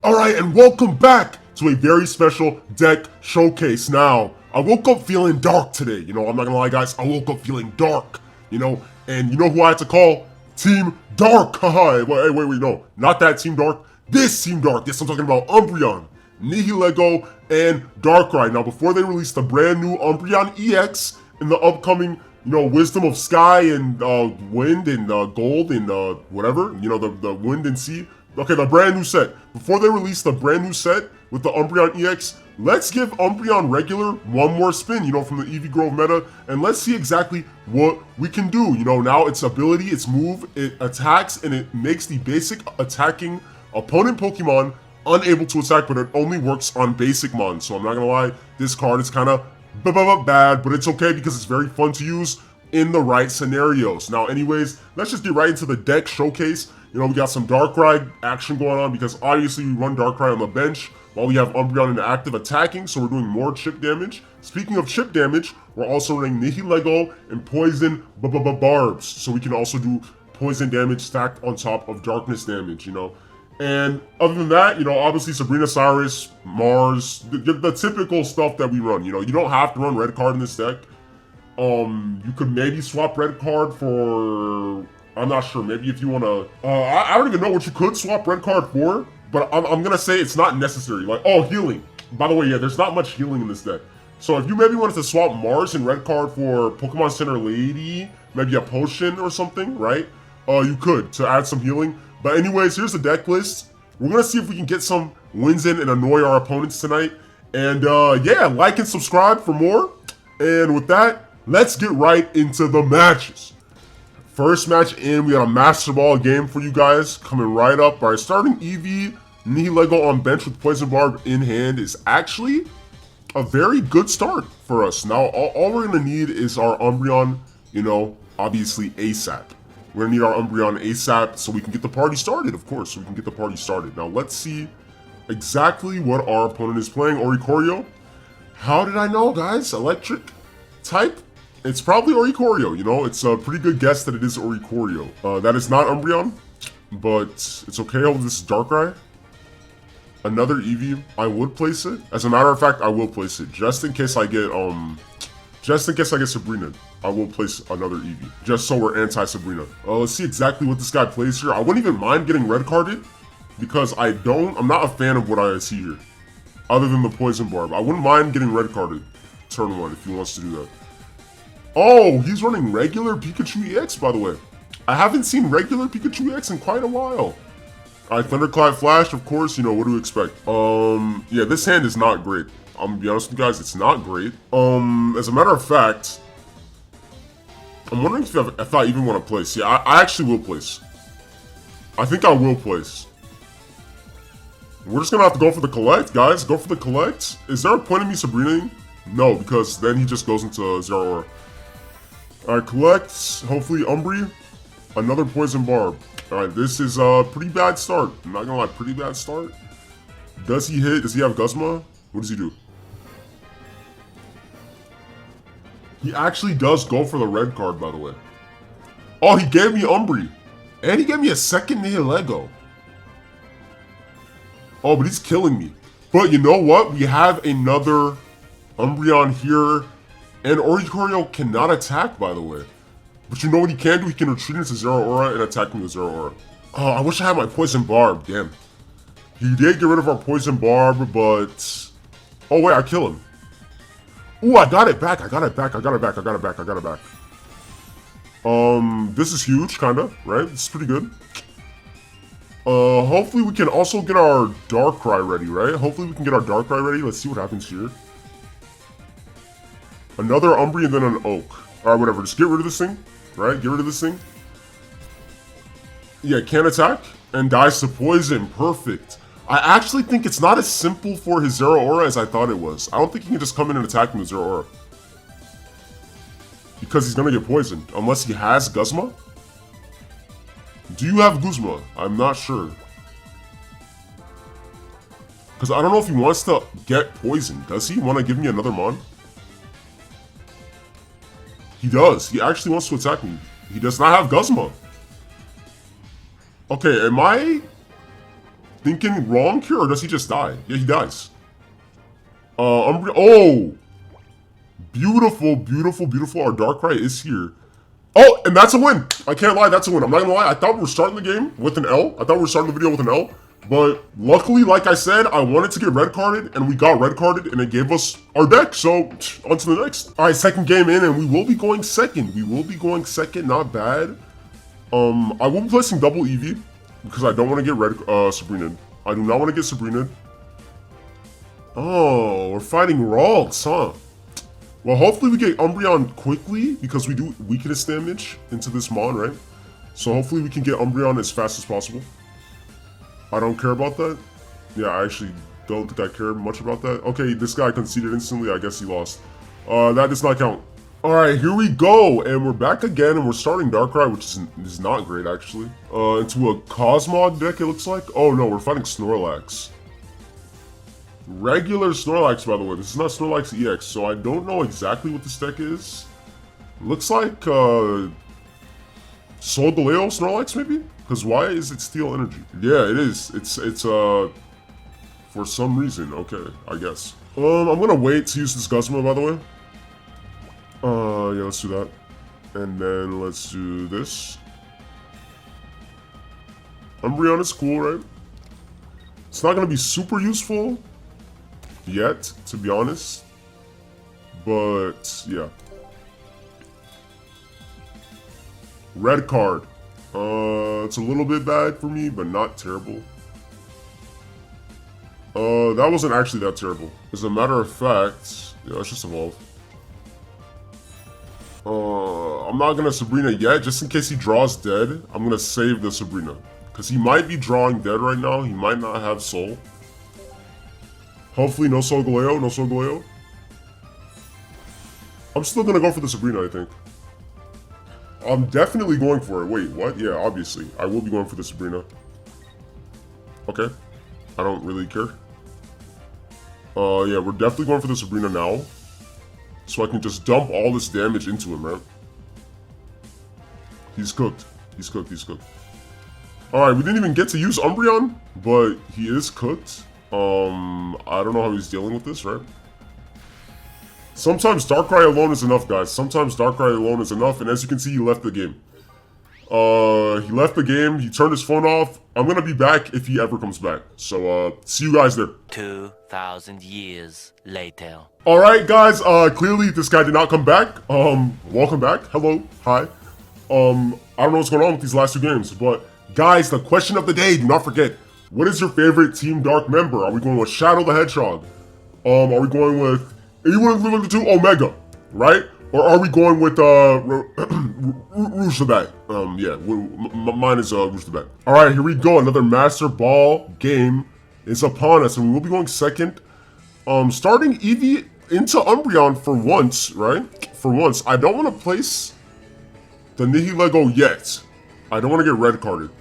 Alright, and welcome back to a very special deck showcase. Now, I woke up feeling dark today. I'm not gonna lie, guys. I woke up feeling dark, and you know who I had to call? Team Dark. Haha, wait, no. Not that Team Dark. This Team Dark. Yes, I'm talking about Umbreon, Nihilego, and Darkrai. Now, before they release the brand new Umbreon EX in the upcoming, Wisdom of Sky and Wind and Gold and whatever, the Wind and Sea. Okay, the brand new set. Before they release the brand new set with the Umbreon EX, let's give Umbreon regular one more spin, from the EV Grove meta, and let's see exactly what we can do. Now its ability, its move, it attacks, and it makes the basic attacking opponent Pokemon unable to attack, but it only works on basic mon. So I'm not gonna lie, this card is kind of bad, but it's okay because it's very fun to use in the right scenarios. Now, anyways, let's just get right into the deck showcase. We got some Darkrai action going on because obviously we run Darkrai on the bench while we have Umbreon in the active attacking, so we're doing more chip damage. Speaking of chip damage, we're also running Nihilego and Poison Barbs, so we can also do poison damage stacked on top of darkness damage, And other than that, obviously Sabrina Cyrus, Mars, the typical stuff that we run. You don't have to run red card in this deck. You could maybe swap red card for, I'm not sure, maybe if you want to, I don't even know what you could swap red card for, but I'm going to say it's not necessary. Like, oh, healing. By the way, yeah, there's not much healing in this deck. So if you maybe wanted to swap Mars and red card for Pokemon Center Lady, maybe a potion or something, right? You could, to add some healing. But anyways, here's the deck list. We're going to see if we can get some wins in and annoy our opponents tonight. And yeah, like and subscribe for more. And with that, let's get right into the matches. First match in, we got a Master Ball game for you guys coming right up. All right, starting EV, Nihilego on bench with Poison Barb in hand is actually a very good start for us. Now, all we're going to need is our Umbreon, obviously ASAP. We're going to need our Umbreon ASAP so we can get the party started, of course, so we can get the party started. Now, let's see exactly what our opponent is playing. Oricorio. How did I know, guys? Electric type? It's probably Oricorio, it's a pretty good guess that it is Oricorio. That is not Umbreon, but it's okay. Oh, this is Darkrai. Another Eevee, I would place it. As a matter of fact, I will place it. Just in case I get Sabrina, I will place another Eevee. Just so we're anti-Sabrina. Let's see exactly what this guy plays here. I wouldn't even mind getting red carded, because I'm not a fan of what I see here. Other than the Poison Barb. I wouldn't mind getting red carded turn 1 if he wants to do that. Oh, he's running regular Pikachu EX, by the way. I haven't seen regular Pikachu EX in quite a while. Alright, Thunderclap Flash, of course, what do you expect? Yeah, this hand is not great. I'm gonna be honest with you guys, it's not great. As a matter of fact, I'm wondering if I even want to place. Yeah, I actually will place. I think I will place. We're just gonna have to go for the collect, guys. Go for the collect. Is there a point in me Sabrinaing? No, because then he just goes into Zero Aura. Alright, collect. Hopefully Umbreon. Another Poison Barb. Alright, this is a pretty bad start. I'm not gonna lie, pretty bad start. Does he hit? Does he have Guzma? What does he do? He actually does go for the red card, by the way. Oh, he gave me Umbreon. And he gave me a second Nihilego. Oh, but he's killing me. But you know what? We have another Umbreon here. And Oricorio cannot attack, by the way. But you know what he can do? He can retreat into Zero Aura and attack me with Zero Aura. Oh, I wish I had my Poison Barb. Damn. He did get rid of our Poison Barb, but... Oh, wait, I kill him. Ooh, I got it back. I got it back. This is huge, kinda, right? This is pretty good. Hopefully we can also get our Darkrai ready, right? Hopefully we can get our Darkrai ready. Let's see what happens here. Another Umbreon and then an Oak. Alright, whatever. Just get rid of this thing, right? Get rid of this thing. Yeah, can't attack. And dies to poison. Perfect. I actually think it's not as simple for his Zero Aura as I thought it was. I don't think he can just come in and attack me with Zero Aura. Because he's gonna get poisoned. Unless he has Guzma? Do you have Guzma? I'm not sure. Because I don't know if he wants to get poisoned. Does he want to give me another Mon? He does. He actually wants to attack me. He does not have Guzma. Okay, am I thinking wrong here, or does he just die? Yeah, he dies. Oh! Beautiful, beautiful, beautiful. Our Darkrai is here. Oh, and that's a win. I can't lie, that's a win. I'm not gonna lie. I thought we were starting the game with an L. I thought we were starting the video with an L. But luckily, like I said, I wanted to get red carded, and we got red carded, and it gave us our deck. So, on to the next. All right, second game in, and we will be going second. We will be going second, not bad. I will be placing double Eevee, because I don't want to get red Sabrina. I do not want to get Sabrina. Oh, we're fighting Ralts, huh? Well, hopefully we get Umbreon quickly, because we do weakness damage into this Mon, right? So hopefully we can get Umbreon as fast as possible. I don't care about that. Yeah, I actually don't think I care much about that. Okay, this guy conceded instantly. I guess he lost. That does not count. All right, here we go. And we're back again, and we're starting Darkrai, which is not great, actually. Into a Cosmog deck, it looks like. Oh, no, we're fighting Snorlax. Regular Snorlax, by the way. This is not Snorlax EX, so I don't know exactly what this deck is. Looks like, Solgaleo Snorlax, maybe? Because why is it Steel Energy? Yeah, it is. It's for some reason. Okay, I guess. I'm gonna wait to use this Guzma, by the way. Yeah, let's do that. And then let's do this. Umbreon is cool, right? It's not gonna be super useful yet, to be honest. But, yeah. Red card. It's a little bit bad for me, but not terrible. That wasn't actually that terrible. As a matter of fact, yeah, let's just evolve. I'm not gonna Sabrina yet, just in case he draws dead. I'm gonna save the Sabrina. Because he might be drawing dead right now. He might not have soul. Hopefully no Solgaleo, no Solgaleo. I'm still gonna go for the Sabrina, I think. I'm definitely going for it. Wait, what? Yeah, obviously. I will be going for the Sabrina. Okay. I don't really care. Yeah, we're definitely going for the Sabrina now. So I can just dump all this damage into him, man. He's cooked. He's cooked, he's cooked. Alright, we didn't even get to use Umbreon, but he is cooked. I don't know how he's dealing with this, right? Sometimes Darkrai alone is enough, guys. Sometimes Darkrai alone is enough, and as you can see, he left the game. He left the game, he turned his phone off. I'm gonna be back if he ever comes back. So, see you guys there. 2,000 years later. Alright, guys, clearly this guy did not come back. Welcome back. Hello. Hi. I don't know what's going on with these last two games, but guys, the question of the day, do not forget, what is your favorite Team Dark member? Are we going with Shadow the Hedgehog? Are we going with anyone of the two? Omega, right? Or are we going with Rouge the Bat? Yeah, mine is Rouge the Bat. All right, here we go. Another Master Ball game is upon us, and we will be going second. Starting Eevee into Umbreon for once, right? For once, I don't want to place the Nihilego yet. I don't want to get red carded.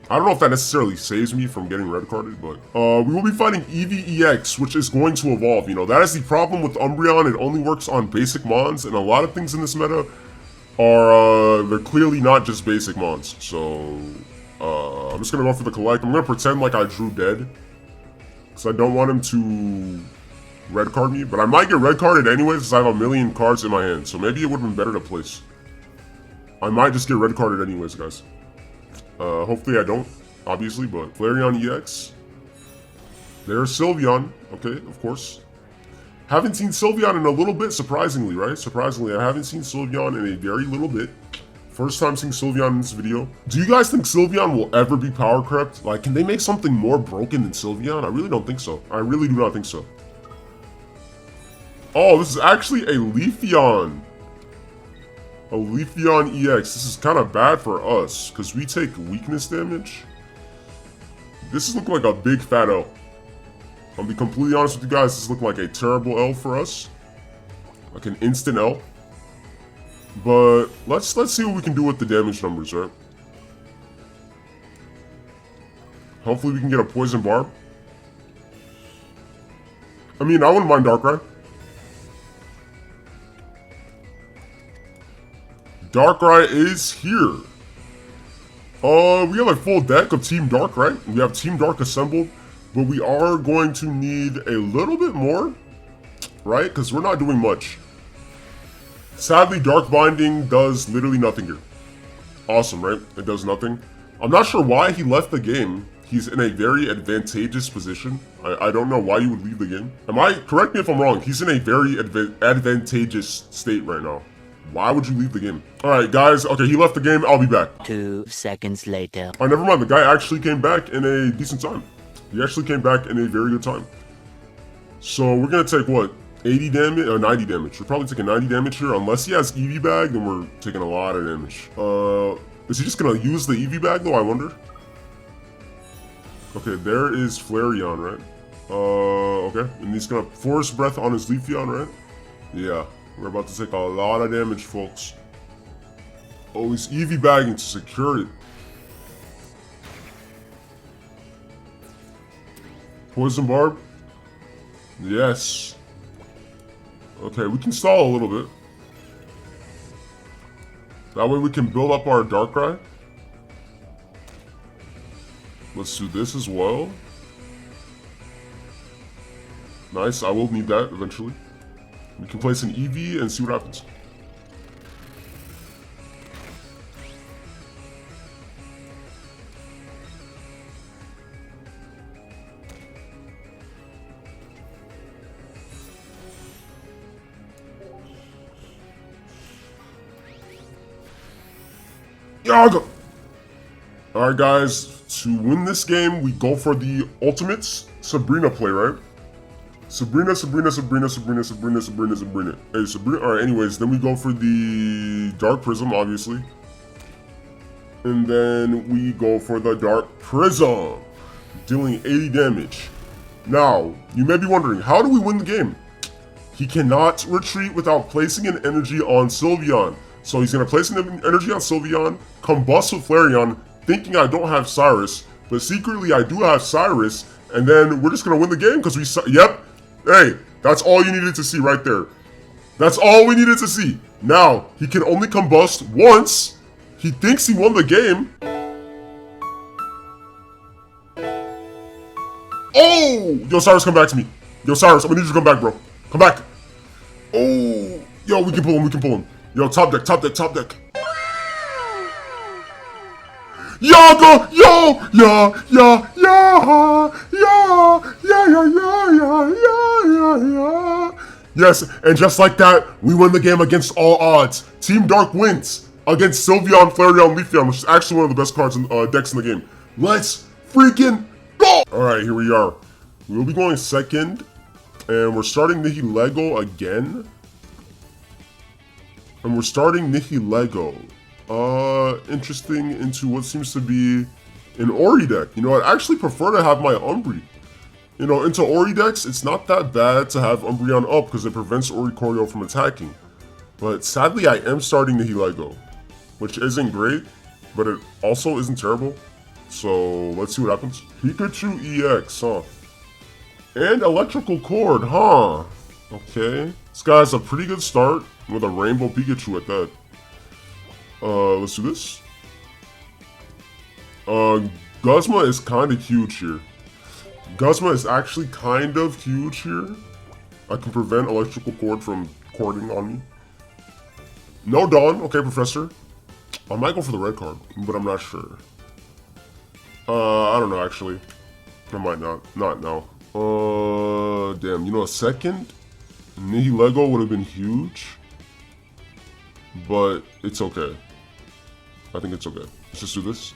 I don't know if that necessarily saves me from getting red carded, but we will be fighting Eevee EX, which is going to evolve. You know, that is the problem with Umbreon. It only works on basic mons, and a lot of things in this meta are they're clearly not just basic mons. So I'm just gonna go for the collect. I'm gonna pretend like I drew dead, because I don't want him to red card me, but I might get red carded anyways, because I have a million cards in my hand. So maybe it would have been better to place. I might just get red carded anyways, guys. Hopefully I don't, obviously, but Glacion EX. There's Sylveon, okay, of course. Haven't seen Sylveon in a little bit, surprisingly, right? Surprisingly, I haven't seen Sylveon in a very little bit. First time seeing Sylveon in this video. Do you guys think Sylveon will ever be power crept? Like, can they make something more broken than Sylveon? I really don't think so. I really do not think so. Oh, this is actually a Leafeon. A Leafeon EX. This is kind of bad for us, because we take weakness damage. This is looking like a big fat L. I'll be completely honest with you guys, this is looking like a terrible L for us. Like an instant L. But let's see what we can do with the damage numbers, right? Hopefully we can get a Poison Barb. I mean, I wouldn't mind Darkrai. Darkrai is here. We have a full deck of Team Dark, right? We have Team Dark assembled, but we are going to need a little bit more, right? Because we're not doing much. Sadly, Dark Binding does literally nothing here. Awesome, right? It does nothing. I'm not sure why he left the game. He's in a very advantageous position. I don't know why you would leave the game. Correct me if I'm wrong, he's in a very advantageous state right now. Why would you leave the game? Alright, guys. Okay, he left the game. I'll be back. 2 seconds later. Alright, never mind. The guy actually came back in a decent time. He actually came back in a very good time. So we're going to take, what, 80 damage? Or 90 damage. We're probably taking 90 damage here. Unless he has EV Bag, then we're taking a lot of damage. Is he just going to use the EV Bag, though? I wonder. Okay, there is Flareon, right? Okay. And he's going to Force Breath on his Leafeon, right? Yeah. We're about to take a lot of damage, folks. Oh, he's EV bagging to secure it. Poison Barb? Yes. Okay, we can stall a little bit. That way we can build up our Darkrai. Let's do this as well. Nice, I will need that eventually. We can place an EV and see what happens. Yaga! Alright guys, to win this game, we go for the ultimates Sabrina play, right? Sabrina. Hey, Sabrina. Alright, anyways, then we go for the Dark Prism, obviously. And then we go for the Dark Prism, dealing 80 damage. Now, you may be wondering, how do we win the game? He cannot retreat without placing an energy on Sylveon. So he's going to place an energy on Sylveon, combust with Flareon, thinking I don't have Cyrus, but secretly I do have Cyrus, and then we're just going to win the game because yep. Hey, that's all you needed to see right there. That's all we needed to see. Now, he can only combust once. He thinks he won the game. Oh! Yo, Cyrus, come back to me. Yo, Cyrus, I'm gonna need you to come back, bro. Come back. Oh! Yo, we can pull him. Yo, top deck. Yaga! Yes, and just like that, we win the game against all odds. Team Dark wins against Sylveon, Flareon, Leafeon, which is actually one of the best cards in decks in the game. Let's freaking go! Alright, here we are. We'll be going second, and we're starting Nihilego again. And we're starting Nihilego. Interesting into what seems to be an Ori deck. You know, I'd actually prefer to have my Umbreon. You know, into Ori decks, it's not that bad to have Umbreon up because it prevents Oricorio from attacking. But sadly, I am starting Nihilego, which isn't great, but it also isn't terrible. So let's see what happens. Pikachu EX, huh? And Electrical Cord, huh? Okay. This guy has a pretty good start with a Rainbow Pikachu at that. Let's do this. Guzma is kind of huge here. Guzma is actually kind of huge here. I can prevent Electrical Cord from cording on me. No Dawn. Okay, Professor. I might go for the red card, but I'm not sure. I don't know, actually. I might not. Not now. Damn. You know, a second Nihilego would have been huge. But it's okay. I think it's okay. Let's just do this.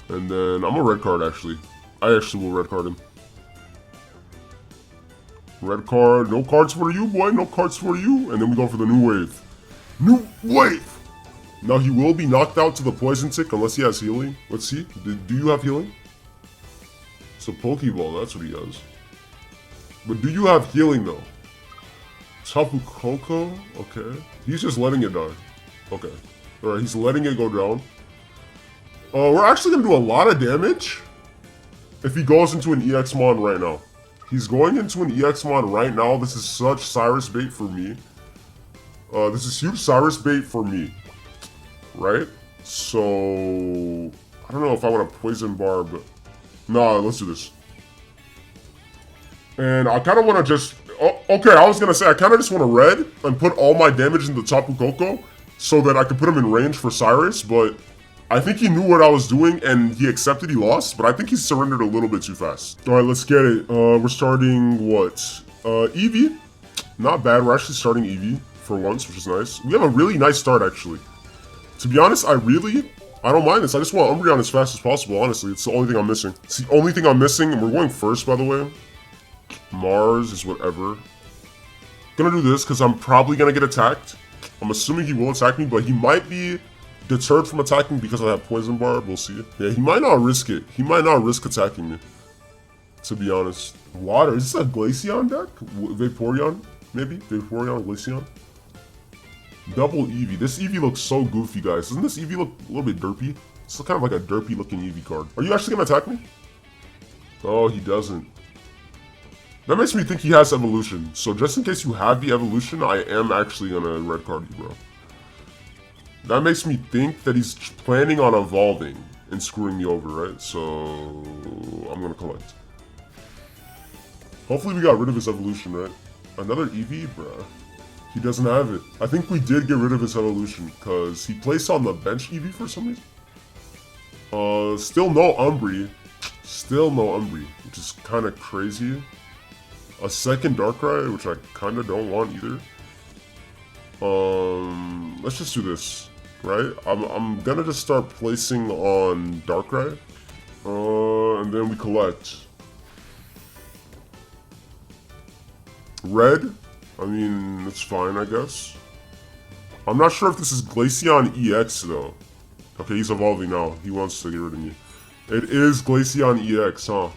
And then I'm a red card, actually. I actually will red card him. Red card. No cards for you, boy. No cards for you. And then we go for the new wave. New wave! Now he will be knocked out to the poison tick unless he has healing. Let's see. Do you have healing? It's a Pokeball. That's what he does. But do you have healing, though? Tapu Koko? Okay. He's just letting it die. Okay. Alright, he's letting it go down. We're actually going to do a lot of damage if he goes into an EX-Mon right now. He's going into an EX-Mon right now. This is such Cyrus bait for me. This is huge Cyrus bait for me. right? So I don't know if I want to Poison Barb. Nah, let's do this. And I kind of want to just... Oh, okay, I was going to say, I kind of just want to red and put all my damage into Tapu Koko so that I could put him in range for Cyrus, but I think he knew what I was doing and he accepted he lost, but I think he surrendered a little bit too fast. All right, let's get it. We're starting what? Eevee. Not bad. We're actually starting Eevee for once, which is nice. We have a really nice start, actually. To be honest, I don't mind this. I just want Umbreon as fast as possible, honestly. It's the only thing I'm missing. It's the only thing I'm missing, and we're going first, by the way. Mars is whatever. Gonna do this because I'm probably gonna get attacked. I'm assuming he will attack me, but he might be deterred from attacking because I have Poison Barb. We'll see. Yeah, he might not risk it. He might not risk attacking me, to be honest. Water. Is this a Glaceon deck? Vaporeon? Maybe? Vaporeon, Glaceon? Double Eevee. This Eevee looks so goofy, guys. Doesn't this Eevee look a little bit derpy? It's kind of like a derpy looking Eevee card. Are you actually gonna attack me? Oh, he doesn't. That makes me think he has evolution. So just in case you have the evolution, I am actually gonna red card you, bro. That makes me think that he's planning on evolving and screwing me over, right? So I'm gonna collect. Hopefully we got rid of his evolution, right? Another Eevee, bruh. He doesn't have it. I think we did get rid of his evolution because he placed on the bench Eevee for some reason. Still no Umbreon. Still no Umbreon, which is kind of crazy. A second Darkrai, which I kind of don't want either. Let's just do this, right? I'm gonna just start placing on Darkrai. And then we collect. Red? I mean, it's fine, I guess. I'm not sure if this is Glacion EX, though. Okay, he's evolving now. He wants to get rid of me. It is Glacion EX, huh?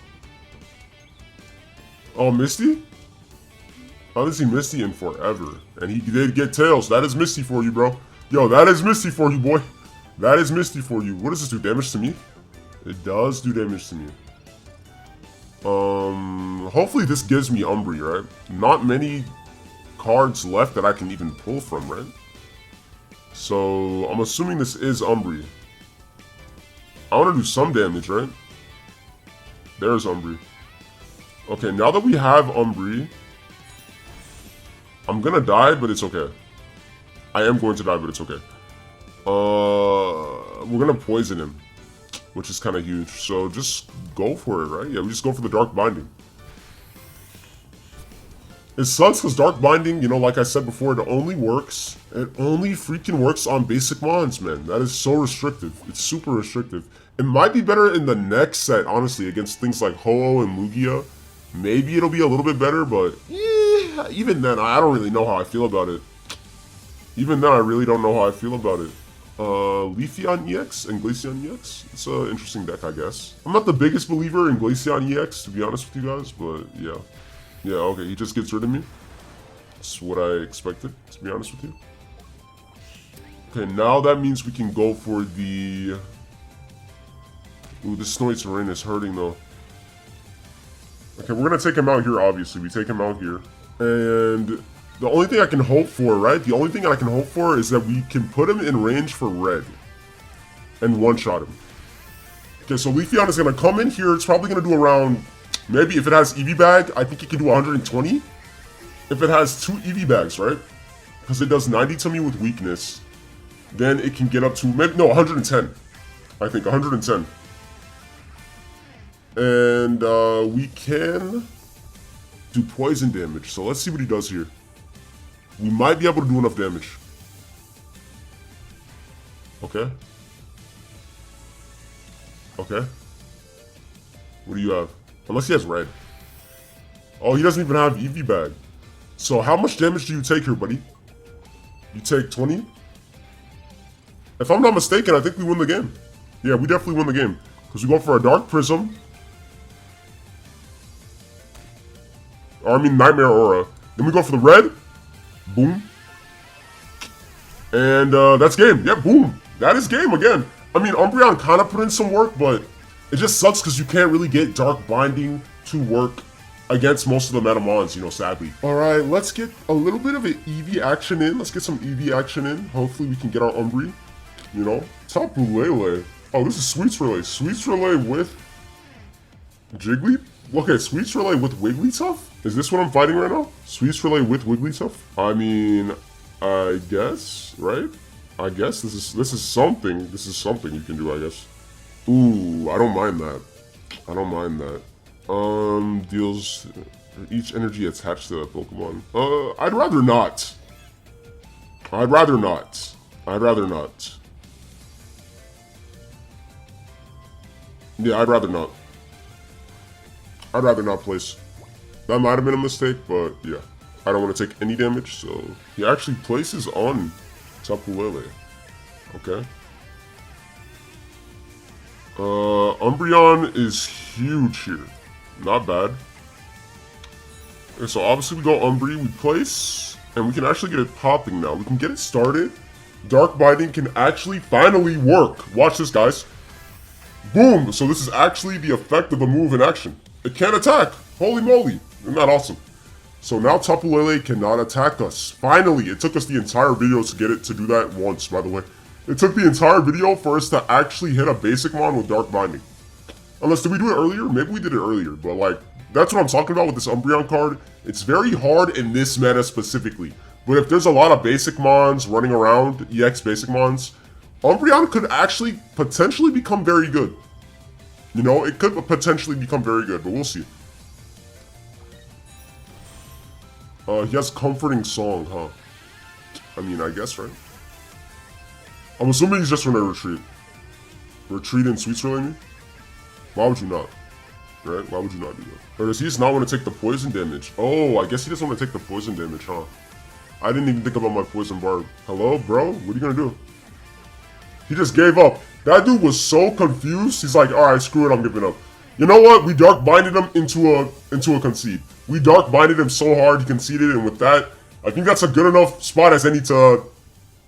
Oh, Misty? I haven't seen Misty in forever. And he did get Tails. That is Misty for you, bro. Yo, that is Misty for you, boy. That is Misty for you. What does this do? Damage to me? It does do damage to me. Hopefully this gives me Umbreon, right? Not many cards left that I can even pull from, right? So I'm assuming this is Umbreon. I want to do some damage, right? There's Umbreon. Okay, now that we have Umbreon, I'm gonna die, but it's okay. I am going to die, but it's okay. We're gonna poison him, which is kind of huge. So just go for it, right? Yeah, we just go for the Dark Binding. It sucks because Dark Binding, you know, like I said before, it only freaking works on basic mons, man. That is so restrictive. It's super restrictive. It might be better in the next set, honestly, against things like Ho-Oh and Lugia. Maybe it'll be a little bit better, but even then, I don't really know how I feel about it. Even then, I really don't know how I feel about it. Leafeon EX and Glacion EX. It's an interesting deck, I guess. I'm not the biggest believer in Glacion EX, to be honest with you guys, but yeah. Yeah, okay, he just gets rid of me. That's what I expected, to be honest with you. Okay, now that means we can go for the... Ooh, this Snowy Terrain is hurting, though. Okay, we're gonna take him out here, obviously. We take him out here. And the only thing I can hope for, right? The only thing I can hope for is that we can put him in range for red. And one-shot him. Okay, so Leafeon is gonna come in here. It's probably gonna do around... Maybe if it has Eevee Bag, I think it can do 120. If it has 2 Eevee Bags, right? Because it does 90 to me with weakness. Then it can get up to, maybe, no, 110. I think, 110. And we can do poison damage. So let's see what he does here. We might be able to do enough damage. Okay. Okay. What do you have? Unless he has red. Oh, he doesn't even have Eevee Bag. So how much damage do you take here, buddy? You take 20? If I'm not mistaken, I think we win the game. Yeah, we definitely win the game. Because we go for a Dark Prism. Or, I mean, Nightmare Aura. Then we go for the red. Boom. And that's game. Yeah, boom. That is game again. I mean, Umbreon kind of put in some work, but it just sucks because you can't really get Dark Binding to work against most of the Metamons, you know, sadly. Alright, let's get a little bit of an Eevee action in. Let's get some Eevee action in. Hopefully we can get our Umbreon. You know, Tapu Lele. Oh, this is Sweets Relay. Sweets Relay with Jiggly? Okay, Sweets Relay with Wigglytuff? Is this what I'm fighting right now? Sweets Relay with Wigglytuff? I mean, I guess, right? I guess this is something. This is something you can do, I guess. Ooh, I don't mind that. I don't mind that. Deals each energy attached to that Pokemon. I'd rather not. I'd rather not. I'd rather not. Yeah, I'd rather not. I'd rather not place. That might have been a mistake, but yeah. I don't want to take any damage, so... He actually places on Tapu Lele. Okay. Umbreon is huge here. Not bad. Okay, so obviously we go Umbreon, we place, and we can actually get it popping now. We can get it started. Dark Biting can actually finally work. Watch this, guys. Boom! So this is actually the effect of a move in action. It can't attack! Holy moly! Isn't that awesome? So now Tapu Lele cannot attack us. Finally! It took us the entire video to get it to do that once, by the way. It took the entire video for us to actually hit a basic mon with Dark Binding. Unless, did we do it earlier? Maybe we did it earlier, but like, that's what I'm talking about with this Umbreon card. It's very hard in this meta specifically. But if there's a lot of basic mons running around, EX basic mons, Umbreon could actually potentially become very good. You know, it could potentially become very good, but we'll see. He has Comforting Song, huh? I mean, I guess, right? I'm assuming he's just gonna retreat. Retreat and Sweets Relay me? Why would you not? Right? Why would you not do that? Or does he just not want to take the poison damage? Oh, I guess he doesn't want to take the poison damage, huh? I didn't even think about my poison barb. Hello, bro? What are you gonna do? He just gave up. That dude was so confused. He's like, alright, screw it, I'm giving up. You know what? We Dark Binded him into a concede. We Dark Binded him so hard he conceded, and with that, I think that's a good enough spot as any to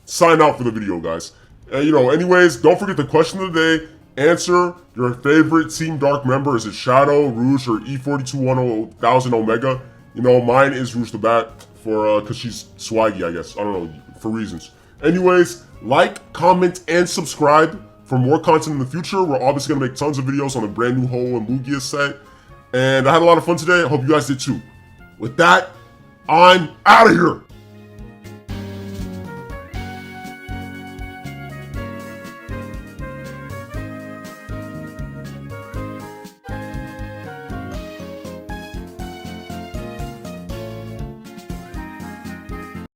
sign out for the video, guys. You know, anyways, don't forget the question of the day. Answer your favorite Team Dark member. Is it Shadow, Rouge, or E421000 Omega? You know, mine is Rouge the Bat for cause she's swaggy, I guess. I don't know, for reasons. Anyways, like, comment, and subscribe for more content in the future. We're obviously gonna make tons of videos on the brand new Ho and Lugia set. And I had a lot of fun today. I hope you guys did too. With that, I'm out of here.